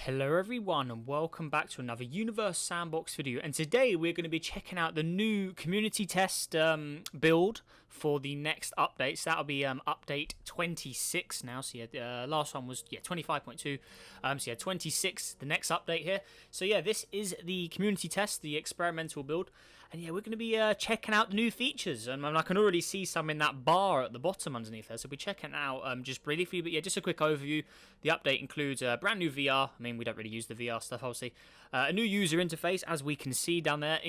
Hello everyone and welcome back to another Universe Sandbox video, and today we're going to be checking out the new community test build for the next update. So that'll be update 26 now. So yeah, last one was 25.2. So yeah, 26, the next update here. So yeah, this is the community test, the experimental build, and yeah, we're going to be checking out the new features. And I can already see some in that bar at the bottom underneath there, so we'll be checking it out just briefly. But yeah, just a quick overview. The update includes brand new VR. I mean, we don't really use the VR stuff, obviously. A new user interface, as we can see down there.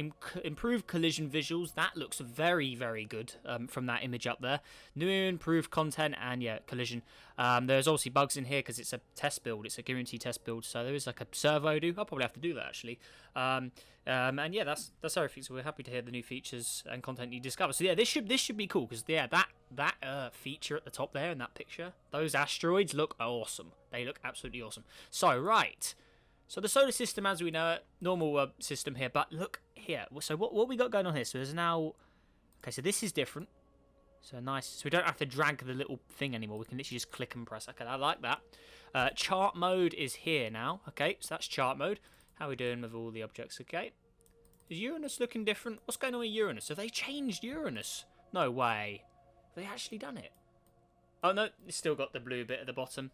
Improved collision visuals. That looks very, very good from that image up there. New improved content and, yeah, collision. There's obviously bugs in here because it's a test build. It's a community test build, so there is like a servo do. I'll probably have to do that, actually. And, yeah, that's everything. So we're happy to hear the new features and content you discover. So, yeah, this should be cool because, yeah, that feature at the top there in that picture, those asteroids look awesome. They look absolutely awesome. So, right. So, the solar system as we know it, normal system here. But look here. So, what we got going on here? So, there's now... Okay, so this is different. So, nice. So, we don't have to drag the little thing anymore. We can literally just click and press. Okay, I like that. Chart mode is here now. Okay, so that's chart mode. How are we doing with all the objects? Okay. Is Uranus looking different? What's going on with Uranus? Have they changed Uranus? No way. Have they actually done it? Oh, no. It's still got the blue bit at the bottom.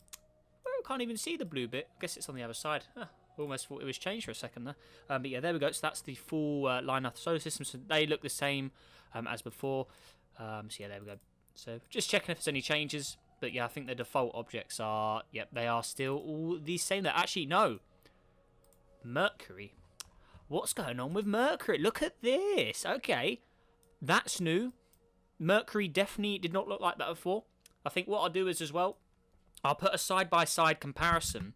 Well, I can't even see the blue bit. I guess it's on the other side. Huh. Almost thought it was changed for a second there. But yeah, there we go. So that's the full line of the solar system. So they look the same as before. So yeah, there we go. So just checking if there's any changes. But yeah, I think the default objects are... Yep, they are still all the same. That actually, no. Mercury. What's going on with Mercury? Look at this. Okay. That's new. Mercury definitely did not look like that before. I think what I'll do is as well, I'll put a side-by-side comparison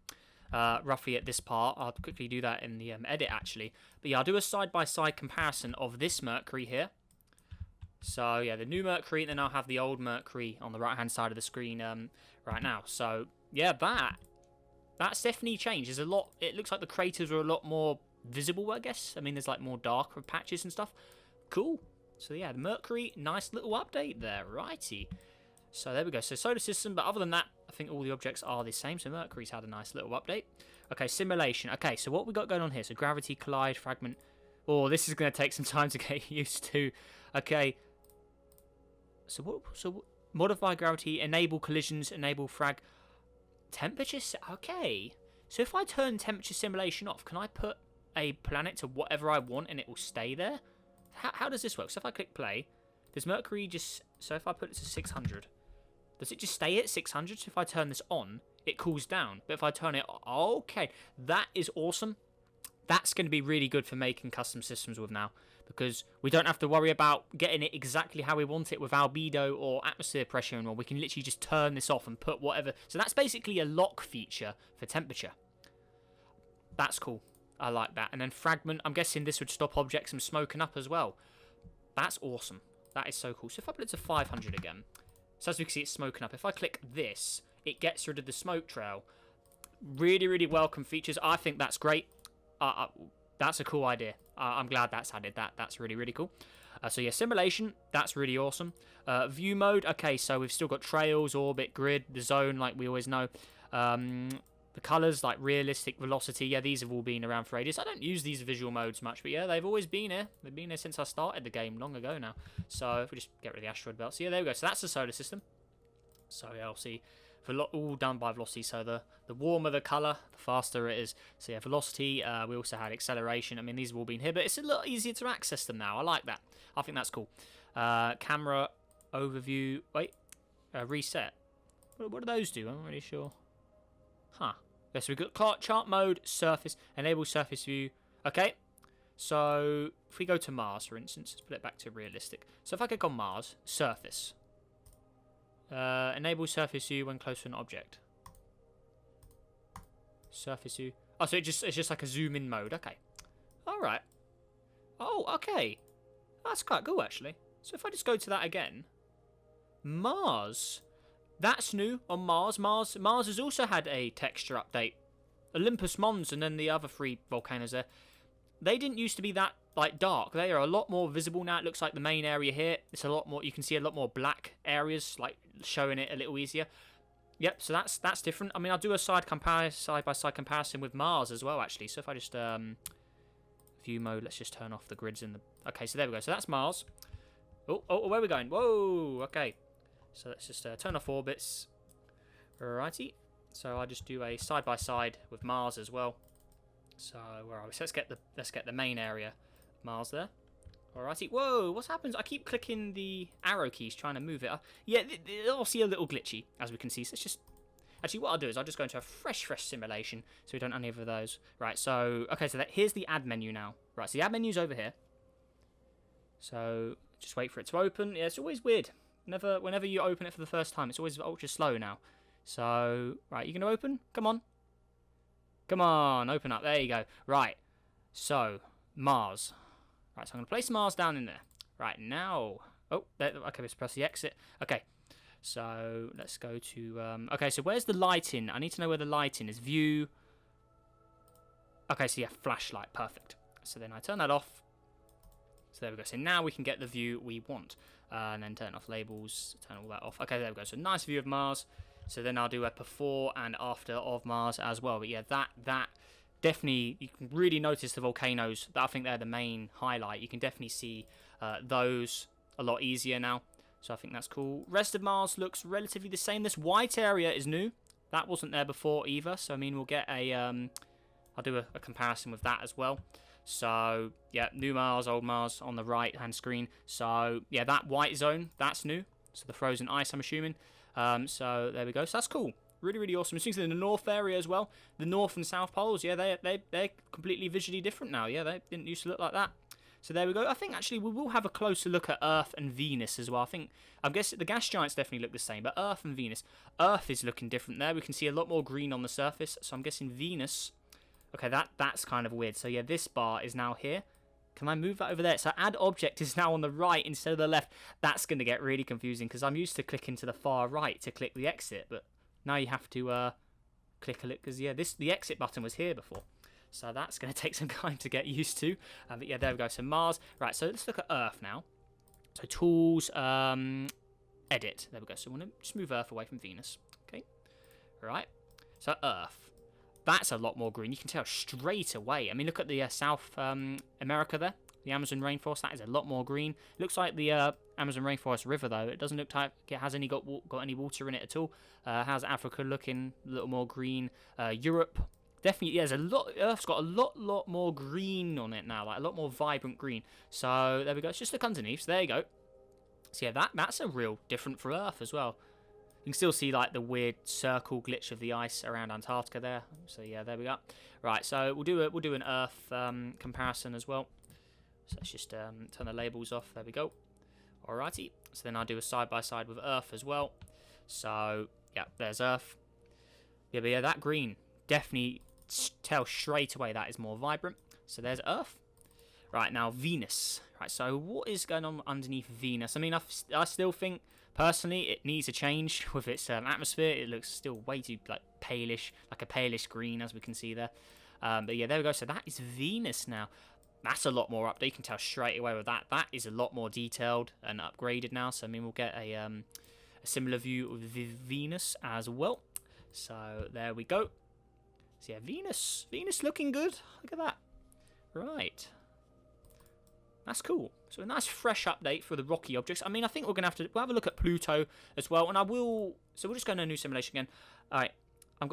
roughly at this part. I'll quickly do that in the edit actually. But yeah, I'll do a side-by-side comparison of this Mercury here. So yeah, the new Mercury, then I'll have the old Mercury on the right-hand side of the screen right now. So yeah, that's definitely changed. There's a lot. It looks like the craters are a lot more visible, I guess. I mean, there's like more darker patches and stuff. Cool. So yeah, the Mercury, nice little update there. Righty. So there we go. So solar system, but other than that, I think all the objects are the same. So Mercury's had a nice little update. Okay, simulation. Okay, so what we got going on here? So gravity, collide, fragment. Oh, this is going to take some time to get used to. Okay. So what? So modify gravity, enable collisions, enable frag. Temperature. Okay. So if I turn temperature simulation off, can I put a planet to whatever I want and it will stay there? How does this work? So if I click play, does Mercury just... So if I put it to 600, does it just stay at 600? So if I turn this on, it cools down. But if I turn it... Okay, that is awesome. That's going to be really good for making custom systems with now. Because we don't have to worry about getting it exactly how we want it with albedo or atmosphere pressure and all. We can literally just turn this off and put whatever... So that's basically a lock feature for temperature. That's cool. I like that. And then fragment, I'm guessing this would stop objects from smoking up as well. That's awesome. That is so cool. So if I put it to 500 again, so as we can see, it's smoking up. If I click this, it gets rid of the smoke trail. Really, really welcome features. I think that's great. That's a cool idea. I'm glad that's added. That's really, really cool. So yeah, simulation, that's really awesome. View mode, okay, so we've still got trails, orbit, grid, the zone, like we always know. The colours, like realistic, velocity, yeah, these have all been around for ages. I don't use these visual modes much, but yeah, they've always been here. They've been here since I started the game long ago now. So if we just get rid of the asteroid belt. So yeah, there we go. So that's the solar system. So yeah, I'll see. All done by velocity. So the warmer the colour, the faster it is. So yeah, velocity. We also had acceleration. I mean, these have all been here, but it's a lot easier to access them now. I like that. I think that's cool. Camera overview. Wait, reset. What do those do? I'm not really sure. Huh. Okay, so we've got chart mode, surface, enable surface view. Okay, so if we go to Mars, for instance, let's put it back to realistic. So if I click on Mars, surface. Enable surface view when close to an object. Surface view. Oh, so it's just like a zoom in mode. Okay. All right. Oh, okay. That's quite cool, actually. So if I just go to that again, Mars. That's new on Mars. Mars has also had a texture update. Olympus Mons and then the other 3 volcanoes there. They didn't used to be that like dark. They are a lot more visible now. It looks like the main area here. It's a lot more. You can see a lot more black areas, like showing it a little easier. Yep, so that's different. I mean, I'll do a side-by-side comparison with Mars as well, actually. So if I just view mode, let's just turn off the grids in the. Okay, so there we go. So that's Mars. Oh, where are we going? Whoa. Okay. So let's just turn off orbits. Alrighty. So I just do a side-by-side with Mars as well. So where are we? So let's get the main area of Mars there. Alrighty. Whoa, what happens? I keep clicking the arrow keys trying to move it. Yeah, it's obviously a little glitchy, as we can see. So it's just... Actually, what I'll do is I'll just go into a fresh simulation so we don't have any of those. Right, so... Okay, so here's the add menu now. Right, so the add menu's over here. So just wait for it to open. Yeah, it's always weird. Whenever you open it for the first time, it's always ultra slow now. So, right, you going to open? Come on. Come on, open up. There you go. Right, so, Mars. Right, so I'm going to place Mars down in there. Right, now... Oh, there, okay, let's press the exit. Okay, so let's go to... okay, so where's the lighting? I need to know where the lighting is. View... Okay, so yeah, flashlight. Perfect. So then I turn that off. So there we go. So now we can get the view we want. And then turn off labels, turn all that off. Okay, there we go. So nice view of Mars. So then I'll do a before and after of Mars as well. But yeah, that... Definitely, you can really notice the volcanoes. I think they're the main highlight. You can definitely see those a lot easier now. So I think that's cool. Rest of Mars looks relatively the same. This white area is new. That wasn't there before either. So, I mean, we'll get a... I'll do a comparison with that as well. So, yeah, new Mars, old Mars on the right-hand screen. So, yeah, that white zone, that's new. So, the frozen ice, I'm assuming. So, there we go. So, that's cool. Really, really awesome. It seems in the north area as well. The north and south poles, yeah, they're completely visually different now. Yeah, they didn't used to look like that. So there we go. I think actually we will have a closer look at Earth and Venus as well. I guess the gas giants definitely look the same, but Earth and Venus. Earth is looking different there. We can see a lot more green on the surface. So I'm guessing Venus. Okay, that's kind of weird. So yeah, this bar is now here. Can I move that over there? So add object is now on the right instead of the left. That's going to get really confusing because I'm used to clicking to the far right to click the exit, but now you have to click a look because yeah, the exit button was here before, so that's going to take some time to get used to. But yeah, there we go. So Mars, right? So let's look at Earth now. So tools, edit. There we go. So we want to just move Earth away from Venus. Okay, right. So Earth, that's a lot more green. You can tell straight away. I mean, look at the South America there. The Amazon rainforest, that is a lot more green. Looks like the Amazon rainforest river, though. It doesn't look like it has got any water in it at all. How's Africa looking? A little more green. Europe, definitely, yeah, Earth's got a lot more green on it now, like a lot more vibrant green. So there we go. Let's just look underneath. So there you go. So yeah, that's a real different for Earth as well. You can still see like the weird circle glitch of the ice around Antarctica there. So yeah, there we go. Right, so we'll do an Earth comparison as well. So let's just turn the labels off. There we go. Alrighty. So then I'll do a side-by-side with Earth as well. So, yeah, there's Earth. Yeah, but yeah, that green. Definitely tell straight away that is more vibrant. So there's Earth. Right, now Venus. Right, so what is going on underneath Venus? I mean, I still think, personally, it needs a change with its atmosphere. It looks still way too, like, palish, like a palish green, as we can see there. But yeah, there we go. So that is Venus now. That's a lot more up there. You can tell straight away with that. That is a lot more detailed and upgraded now. So, I mean, we'll get a similar view of Venus as well. So, there we go. So, yeah, Venus looking good. Look at that. Right. That's cool. So, a nice fresh update for the rocky objects. I mean, I think we'll have a look at Pluto as well. And so we'll just go into a new simulation again. All right.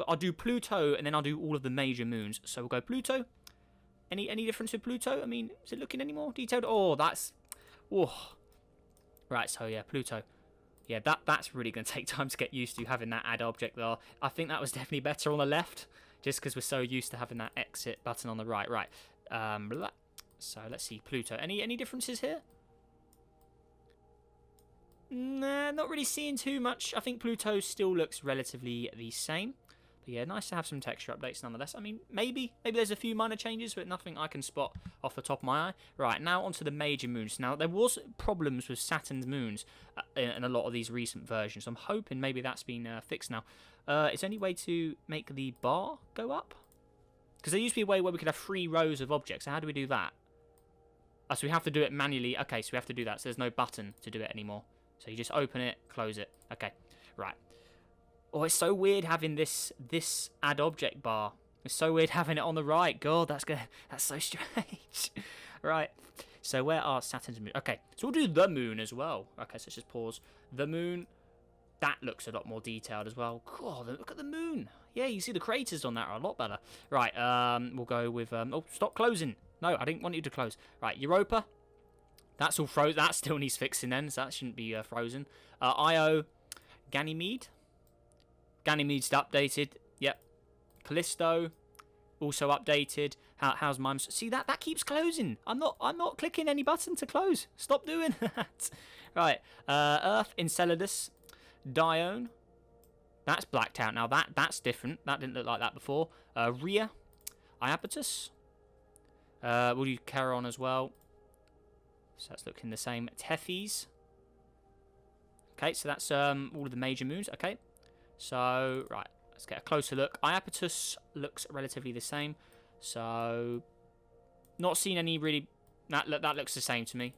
I'll do Pluto and then I'll do all of the major moons. So, we'll go Pluto. Any difference with Pluto? I mean, is it looking any more detailed? Oh, that's... Oh. Right, so yeah, Pluto. Yeah, that's really going to take time to get used to, having that add object there. I think that was definitely better on the left, just because we're so used to having that exit button on the right. Right. So let's see, Pluto. Any differences here? Nah, not really seeing too much. I think Pluto still looks relatively the same. But yeah, nice to have some texture updates nonetheless. I mean, maybe there's a few minor changes, but nothing I can spot off the top of my eye. Right, now onto the major moons. Now, there was problems with Saturn's moons in a lot of these recent versions. So I'm hoping maybe that's been fixed now. Is there any way to make the bar go up? Because there used to be a way where we could have 3 rows of objects. So how do we do that? Oh, so we have to do it manually. Okay, so we have to do that. So there's no button to do it anymore. So you just open it, close it. Okay, right. Oh, it's so weird having this add object bar. It's so weird having it on the right. God, that's so strange. Right. So where are Saturn's moon? Okay, so we'll do the moon as well. Okay, so let's just pause. The moon, that looks a lot more detailed as well. God, look at the moon. Yeah, you see the craters on that are a lot better. Right, we'll go with... oh, stop closing. No, I didn't want you to close. Right, Europa. That's all frozen. That still needs fixing then, so that shouldn't be frozen. Io, Ganymede. Ganymede's updated. Yep. Callisto, also updated. How's Mimes? See that keeps closing. I'm not clicking any button to close. Stop doing that. Right. Earth, Enceladus, Dione. That's blacked out now. That's different. That didn't look like that before. Rhea, Iapetus. We'll do Charon as well. So that's looking the same. Tethys. Okay, so that's all of the major moons. Okay. So, right. Let's get a closer look. Iapetus looks relatively the same. So, not seen any really... That looks the same to me.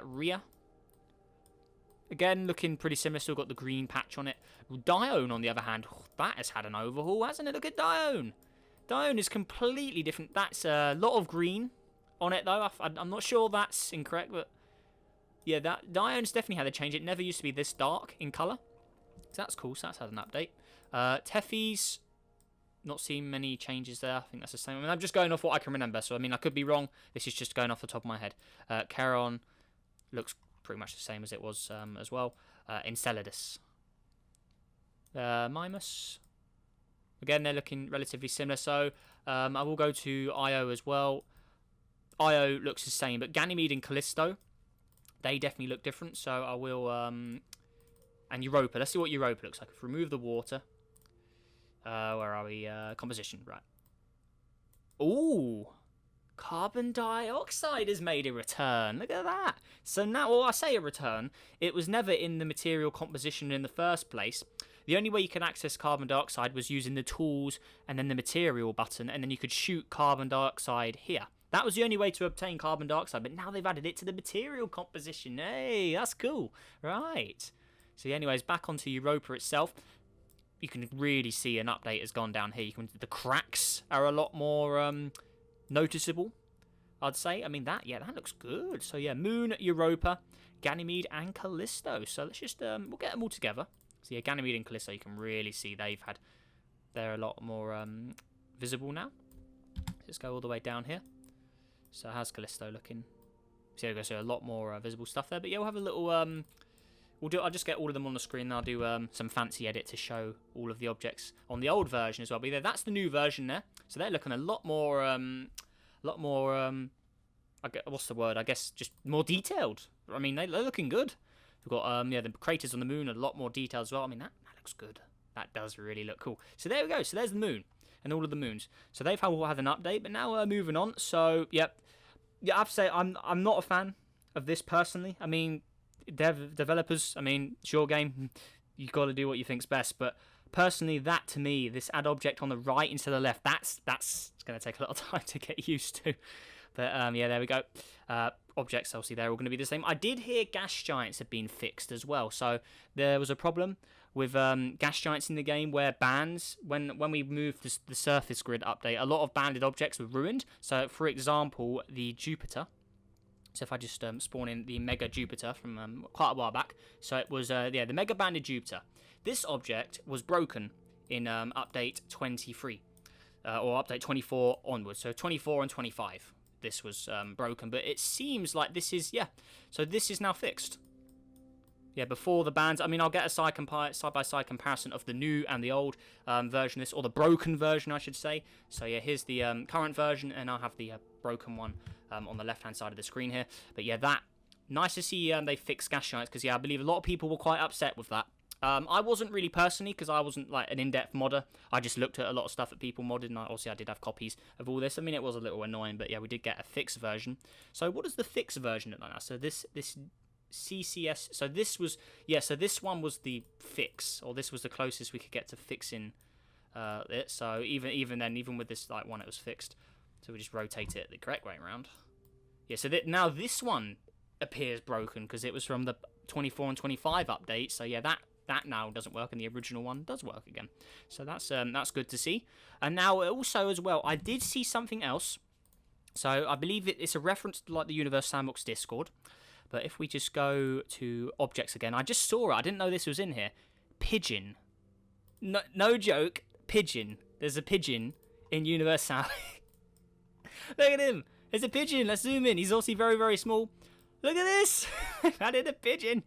Rhea. Again, looking pretty similar. Still got the green patch on it. Dione, on the other hand, that has had an overhaul, hasn't it? Look at Dione. Dione is completely different. That's a lot of green on it, though. I'm not sure that's incorrect, but... Yeah, that Dione's definitely had a change. It never used to be this dark in colour. So that's cool. So that's had an update. Tethys, not seeing many changes there. I think that's the same. I mean, I'm just going off what I can remember. So, I mean, I could be wrong. This is just going off the top of my head. Charon looks pretty much the same as it was as well. Enceladus. Mimas. Again, they're looking relatively similar. So, I will go to Io as well. Io looks the same. But Ganymede and Callisto, they definitely look different. So, I will... and Europa. Let's see what Europa looks like. If we remove the water. Where are we? Composition, right. Ooh. Carbon dioxide has made a return. Look at that. So now, well, I say a return. It was never in the material composition in the first place. The only way you could access carbon dioxide was using the tools and then the material button. And then you could shoot carbon dioxide here. That was the only way to obtain carbon dioxide. But now they've added it to the material composition. Hey, that's cool. Right. So anyways, back onto Europa itself. You can really see an update has gone down here. The cracks are a lot more noticeable, I'd say. I mean, that looks good. So yeah, Moon, Europa, Ganymede, and Callisto. So let's just, we'll get them all together. So yeah, Ganymede and Callisto, you can really see they're a lot more visible now. Let's go all the way down here. So how's Callisto looking? So a lot more visible stuff there. But yeah, we'll have a little... I'll just get all of them on the screen and I'll do some fancy edit to show all of the objects on the old version as well. But yeah, that's the new version there. So they're looking a lot more, what's the word? I guess just more detailed. I mean, they're looking good. We've got, the craters on the moon are a lot more detailed as well. I mean, that looks good. That does really look cool. So there we go. So there's the moon and all of the moons. So they've all had an update, but now we're moving on. So, yep. Yeah, I have to say, I'm not a fan of this personally. I mean... developers, I mean, it's your game, you got to do what you think's best, but personally, that to me, this add object on the right instead of the left, that's going to take a lot of time to get used to. But yeah, there we go. Objects, obviously, they're all going to be the same. I did hear gas giants have been fixed as well, so there was a problem with gas giants in the game where bands, when we moved the surface grid update, a lot of banded objects were ruined. So, for example, the Jupiter. So if I just spawn in the Mega Jupiter from quite a while back. So it was, the Mega Banded Jupiter. This object was broken in update 23. Or update 24 onwards. So 24 and 25. This was broken. But it seems like this is, so this is now fixed. Yeah, before the bands. I mean, I'll get a side-by-side comparison of the new and the old version of this. Or the broken version, I should say. So yeah, here's the current version. And I'll have the broken one on the left-hand side of the screen here. But yeah, nice to see they fixed gas giants. Because yeah, I believe a lot of people were quite upset with that. I wasn't really personally, because I wasn't like an in-depth modder. I just looked at a lot of stuff that people modded, and obviously I did have copies of all this. I mean, it was a little annoying, but yeah, we did get a fixed version. So what does the fixed version look like now? So this CCS, so this was, so this one was the fix, or this was the closest we could get to fixing it. So even then, even with this like one, it was fixed. So we just rotate it the correct way around. Yeah, so now this one appears broken because it was from the 24 and 25 update. So yeah, that now doesn't work, and the original one does work again. So that's good to see. And now also as well, I did see something else. So I believe it's a reference to like the Universe Sandbox Discord. But if we just go to objects again, I just saw it. I didn't know this was in here. Pigeon. No joke. Pigeon. There's a pigeon in Universe Sandbox. Look at him. There's a pigeon. Let's zoom in. He's obviously very, very small. Look at this. I've added a pigeon.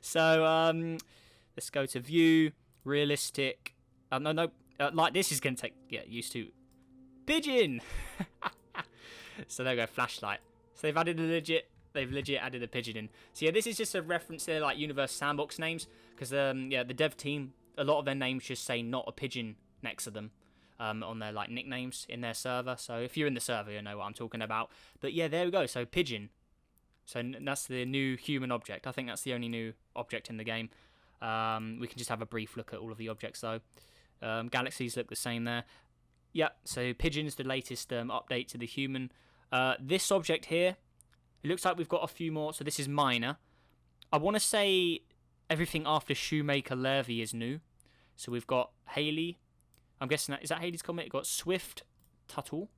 So let's go to view, realistic. No. Like this is going to take used to. Pigeon. So there we go. Flashlight. So they've added They've legit added a pigeon in. So yeah, this is just a reference to their like Universe Sandbox names, because the dev team, a lot of their names just say not a pigeon next to them on their like nicknames in their server. So if you're in the server, you know what I'm talking about. But yeah, there we go. So pigeon. So that's the new human object. I think that's the only new object in the game. We can just have a brief look at all of the objects though. Galaxies look the same there. Yeah, so pigeon's the latest update to the human. This object here, it looks like we've got a few more. So this is minor. I want to say everything after Shoemaker Levy is new. So we've got Haley. I'm guessing is that Haley's comet? We've got Swift Tuttle.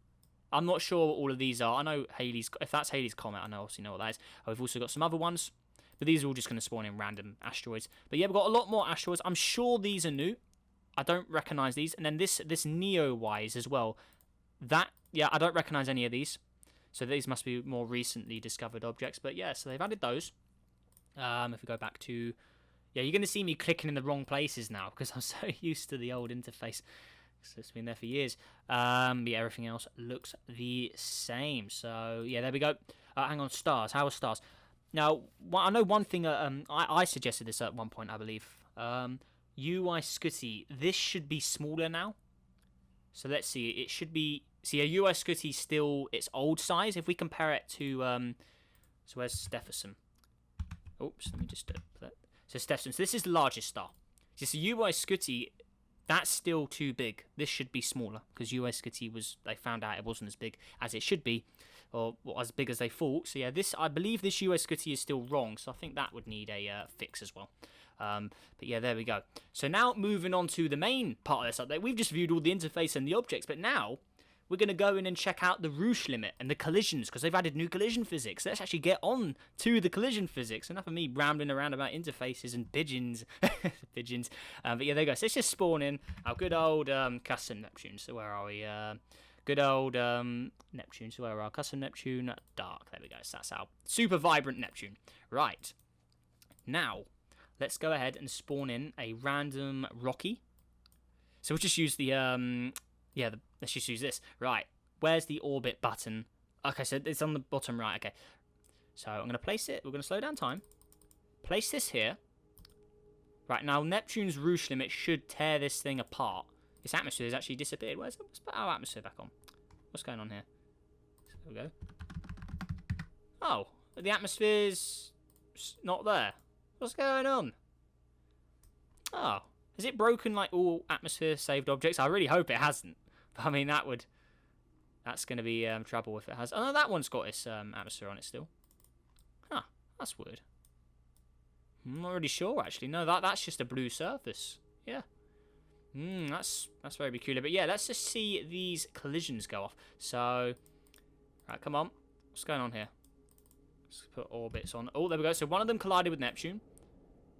I'm not sure what all of these are. I know Haley's. If that's Haley's comet, I obviously know what that is. We've also got some other ones. But these are all just going to spawn in random asteroids. But yeah, we've got a lot more asteroids. I'm sure these are new. I don't recognise these. And then this Neo-wise as well. I don't recognise any of these. So these must be more recently discovered objects. But yeah, so they've added those. If we go back to... Yeah, you're going to see me clicking in the wrong places now, because I'm so used to the old interface. So it's been there for years. But yeah, everything else looks the same. So yeah, there we go. Hang on, stars. How are stars? Now, I know one thing. I suggested this at one point, I believe. UI Scutty. This should be smaller now. So let's see. It should be... See, a UI Scutty still its old size. If we compare it to... so where's Stephenson? Oops, let me just put that. So Stephenson. So this is the largest star. Just a UI Scutty, that's still too big. This should be smaller, because UI Scutty they found out it wasn't as big as it should be, or as big as they thought. So yeah, I believe this UI Scutty is still wrong. So I think that would need a fix as well. But yeah, there we go. So now moving on to the main part of this update. We've just viewed all the interface and the objects, but now we're going to go in and check out the Roosh limit and the collisions, because they've added new collision physics. Let's actually get on to the collision physics. Enough of me rambling around about interfaces and pigeons. Pigeons. But yeah, there you go. So let's just spawn in our good old custom Neptune. So where are we? Good old Neptune. So where are our custom Neptune? Dark. There we go. So that's our super vibrant Neptune. Right. Now, let's go ahead and spawn in a random Rocky. So we'll just use the... let's just use this. Right, where's the orbit button? Okay, so it's on the bottom right. Okay, so I'm going to place it. We're going to slow down time. Place this here. Right, now Neptune's Roosh limit should tear this thing apart. Its atmosphere has actually disappeared. Let's put our atmosphere back on. What's going on here? There we go. Oh, the atmosphere's not there. What's going on? Oh, has it broken like all atmosphere saved objects? I really hope it hasn't. I mean, that's going to be trouble if it has. Oh, no, that one's got its atmosphere on it still. Huh, that's weird. I'm not really sure, actually. No, that's just a blue surface. Yeah. That's very peculiar. But yeah, let's just see these collisions go off. So, right, come on. What's going on here? Let's put orbits on. Oh, there we go. So one of them collided with Neptune.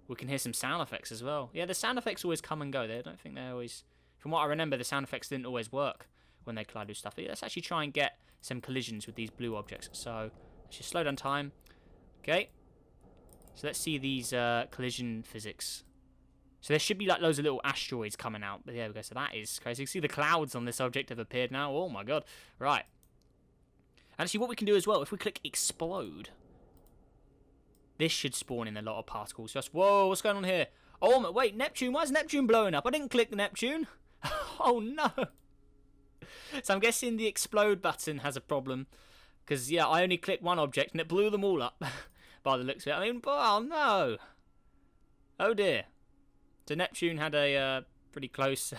We can hear some sound effects as well. Yeah, the sound effects always come and go. I don't think they always... From what I remember, the sound effects didn't always work when they collide with stuff. But let's actually try and get some collisions with these blue objects. So let's just slow down time. Okay. So let's see these collision physics. So there should be like loads of little asteroids coming out. But there we go. So that is crazy. You can see the clouds on this object have appeared now. Oh my god. Right. Actually, what we can do as well, if we click explode, this should spawn in a lot of particles. Just, whoa, what's going on here? Oh, wait, Neptune. Why is Neptune blowing up? I didn't click Neptune. Oh, no. So I'm guessing the explode button has a problem. Because, yeah, I only clicked one object and it blew them all up. By the looks of it. I mean, oh, no. Oh, dear. So Neptune had a pretty close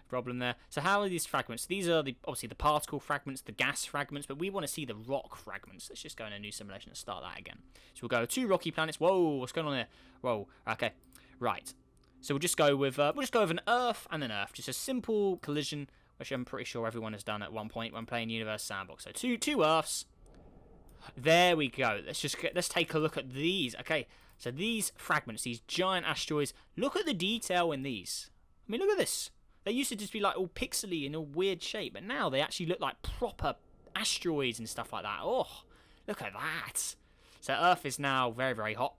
problem there. So how are these fragments? These are obviously the particle fragments, the gas fragments, but we want to see the rock fragments. Let's just go in a new simulation and start that again. So we'll go 2 rocky planets. Whoa, what's going on here? Whoa, okay. Right. So we'll just go with an Earth and an Earth. Just a simple collision, which I'm pretty sure everyone has done at one point when playing Universe Sandbox. So two Earths. There we go. Let's take a look at these. Okay. So these fragments, these giant asteroids. Look at the detail in these. I mean, look at this. They used to just be like all pixely in a weird shape, but now they actually look like proper asteroids and stuff like that. Oh, look at that. So Earth is now very, very hot.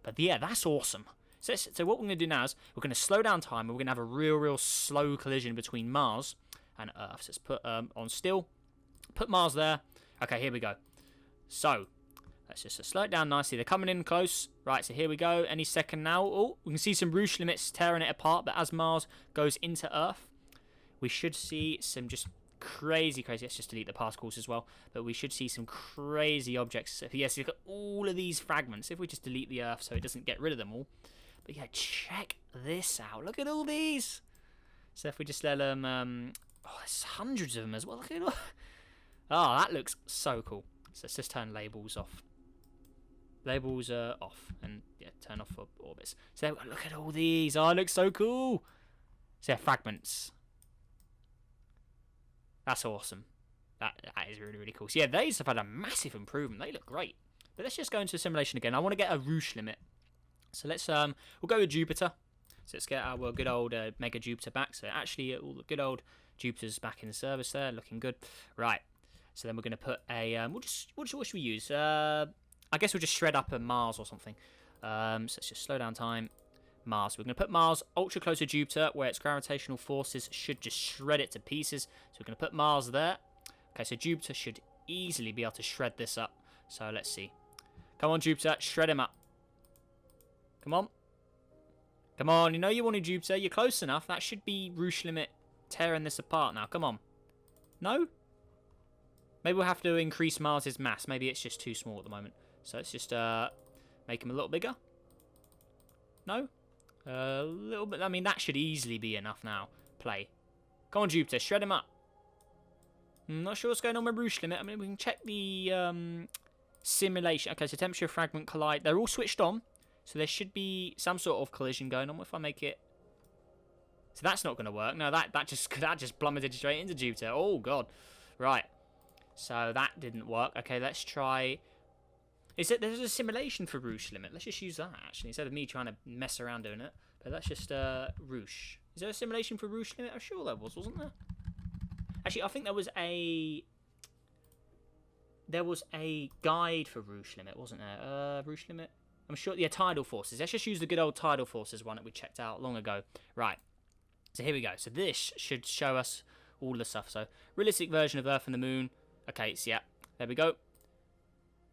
But yeah, that's awesome. So what we're going to do now is we're going to slow down time, and we're going to have a real slow collision between Mars and Earth. So let's put on still. Put Mars there. Okay, here we go. So let's just slow it down nicely. They're coming in close. Right, so here we go. Any second now. Oh, we can see some Rouge limits tearing it apart. But as Mars goes into Earth, we should see some just crazy. Let's just delete the particles as well. But we should see some crazy objects. So yes, look at all of these fragments. If we just delete the Earth so it doesn't get rid of them all. But yeah, check this out. Look at all these. So if we just let them... oh, there's hundreds of them as well. Look at it all. Oh, that looks so cool. So let's just turn labels off. Labels are off. And yeah, turn off for orbits. So look at all these. Oh, it looks so cool. So yeah, fragments. That's awesome. That is really cool. So yeah, these have had a massive improvement. They look great. But let's just go into simulation again. I want to get a Rouge limit. So let's we'll go with Jupiter. So let's get our good old Mega Jupiter back. So actually, all the good old Jupiter's back in service there, looking good. Right. So then we're going to put a what should we use? I guess we'll just shred up a Mars or something. So let's just slow down time. Mars. We're going to put Mars ultra close to Jupiter, where its gravitational forces should just shred it to pieces. So we're going to put Mars there. Okay, so Jupiter should easily be able to shred this up. So let's see. Come on, Jupiter, shred him up. Come on. Come on, you know you wanted Jupiter. You're close enough. That should be Rouge limit tearing this apart now. Come on. No? Maybe we'll have to increase Mars's mass. Maybe it's just too small at the moment. So let's just make him a little bigger. No? A little bit. I mean, that should easily be enough now. Play. Come on, Jupiter. Shred him up. I'm not sure what's going on with Rouge limit. I mean, we can check the simulation. Okay, so temperature, fragment, collide. They're all switched on. So there should be some sort of collision going on. If I make it... So that's not going to work. No, that just plummeted straight into Jupiter. Oh, God. Right. So that didn't work. Okay, let's try... There's a simulation for Rouge limit. Let's just use that, actually, instead of me trying to mess around doing it. But let's just... Rouge. Is there a simulation for Rouge limit? I'm sure there was, wasn't there? Actually, I think there was a... There was a guide for Rouge limit, wasn't there? Rouge limit? I'm sure, yeah, tidal forces. Let's just use the good old tidal forces one that we checked out long ago. Right. So here we go. So this should show us all the stuff. So realistic version of Earth and the Moon. Okay, so yeah, there we go.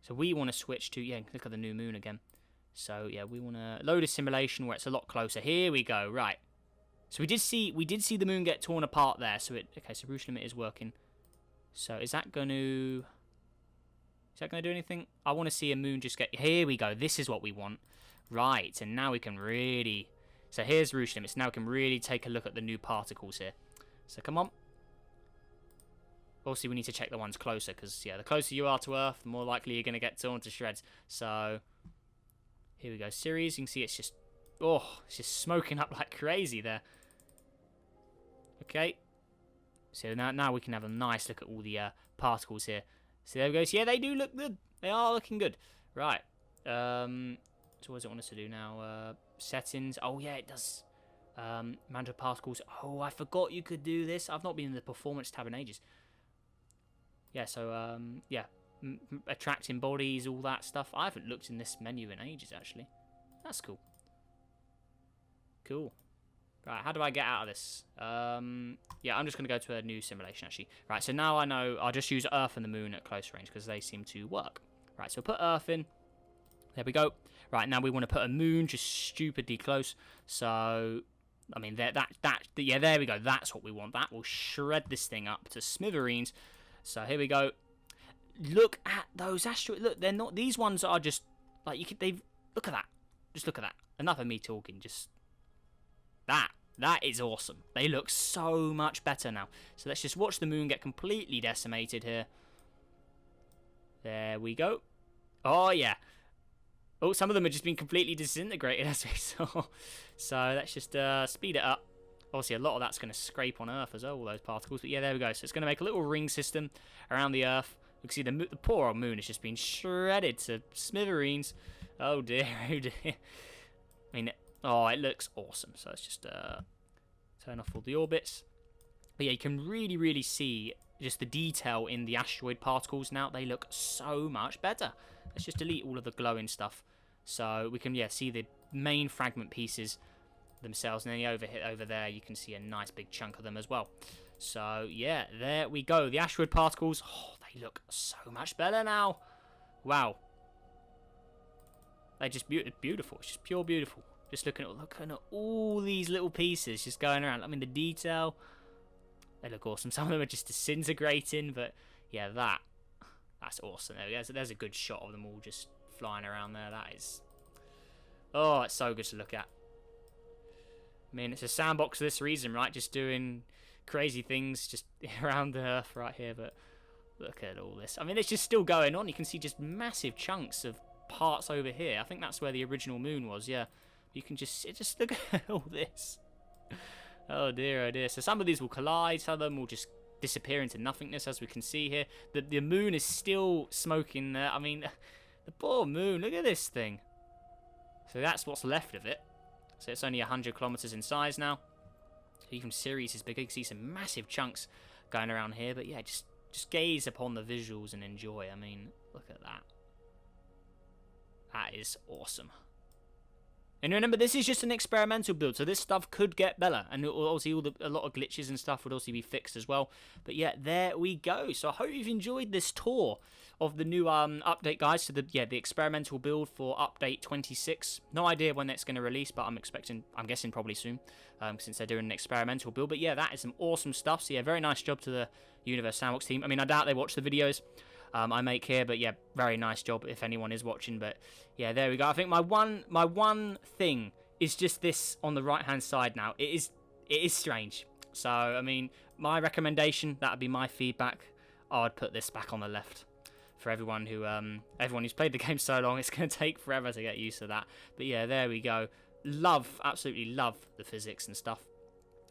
So we want to switch to, yeah, look at the new moon again. So yeah, we want to load a simulation where it's a lot closer. Here we go. Right. So we did see the moon get torn apart there. So okay, so Rouge limit is working. So is that going to... Is that going to do anything? I want to see a moon just get... Here we go. This is what we want. Right. And now we can really... So here's Rouge limits. Now we can really take a look at the new particles here. So come on. Obviously, we need to check the ones closer. Because, yeah, the closer you are to Earth, the more likely you're going to get torn to shreds. So here we go. Series. You can see it's just... Oh, it's just smoking up like crazy there. Okay. So now we can have a nice look at all the particles here. So there we go. So yeah, they do look good. They are looking good. Right. So what does it want us to do now? Settings. Oh yeah, it does. Amount of particles. Oh, I forgot you could do this. I've not been in the performance tab in ages. Yeah, so yeah. Attracting bodies, all that stuff. I haven't looked in this menu in ages, actually. That's cool. Cool. Right, how do I get out of this? Yeah, I'm just going to go to a new simulation, actually. Right, so now I know I'll just use Earth and the Moon at close range because they seem to work. Right, so put Earth in. There we go. Right, now we want to put a moon just stupidly close. So, I mean, yeah, there we go. That's what we want. That will shred this thing up to smithereens. So here we go. Look at those asteroids. Look, they're not... These ones are just... Like, you could... Look at that. Just look at that. Enough of me talking. Just... That is awesome. They look so much better now. So let's just watch the moon get completely decimated here. There we go. Oh, yeah. Oh, some of them have just been completely disintegrated, as we saw. So let's just speed it up. Obviously, a lot of that's going to scrape on Earth as well, all those particles. But yeah, there we go. So it's going to make a little ring system around the Earth. You can see the poor old moon has just been shredded to smithereens. Oh dear, oh dear. I mean, oh, it looks awesome. So let's just turn off all the orbits. But yeah, you can really, really see just the detail in the asteroid particles now. They look so much better. Let's just delete all of the glowing stuff. So we can, yeah, see the main fragment pieces themselves. And then over there, you can see a nice big chunk of them as well. So yeah, there we go. The asteroid particles, oh, they look so much better now. Wow. They're just beautiful. It's just pure beautiful. Just looking at all these little pieces just going around. I mean, the detail, they look awesome. Some of them are just disintegrating, but yeah, that's awesome. There's a good shot of them all just flying around there. That is, oh, it's so good to look at. I mean, it's a sandbox for this reason, right? Just doing crazy things just around the Earth right here, but look at all this. I mean, it's just still going on. You can see just massive chunks of parts over here. I think that's where the original moon was, yeah. You can just look at all this. Oh dear, oh dear. So some of these will collide, some of them will just disappear into nothingness, as we can see here. The moon is still smoking there. I mean, the poor moon, look at this thing. So that's what's left of it. So it's only 100 kilometers in size now. Even Sirius is bigger. You can see some massive chunks going around here. But yeah, just gaze upon the visuals and enjoy. I mean, look at that. That is awesome. And remember, this is just an experimental build, so this stuff could get better. And obviously, a lot of glitches and stuff would also be fixed as well. But yeah, there we go. So I hope you've enjoyed this tour of the new update, guys. So the experimental build for update 26. No idea when that's going to release, but I'm guessing probably soon, since they're doing an experimental build. But yeah, that is some awesome stuff. So yeah, very nice job to the Universe Sandbox team. I mean, I doubt they watch the videos I make here, but yeah, very nice job if anyone is watching. But yeah, there we go. I think my one thing is just this on the right hand side now. It is strange. So I mean, my recommendation, that would be my feedback, I would put this back on the left for everyone who's played the game so long. It's going to take forever to get used to that. But yeah, there we go. Absolutely love the physics and stuff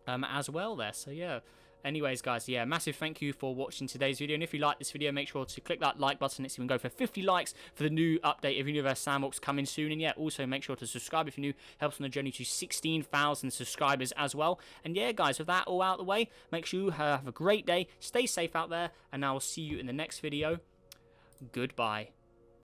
as well there. So yeah. Anyways, guys, yeah, massive thank you for watching today's video. And if you like this video, make sure to click that like button. Let's even go for 50 likes for the new update of Universe Sandbox coming soon. And yeah, also make sure to subscribe if you're new. Helps on the journey to 16,000 subscribers as well. And yeah, guys, with that all out of the way, make sure you have a great day. Stay safe out there. And I will see you in the next video. Goodbye.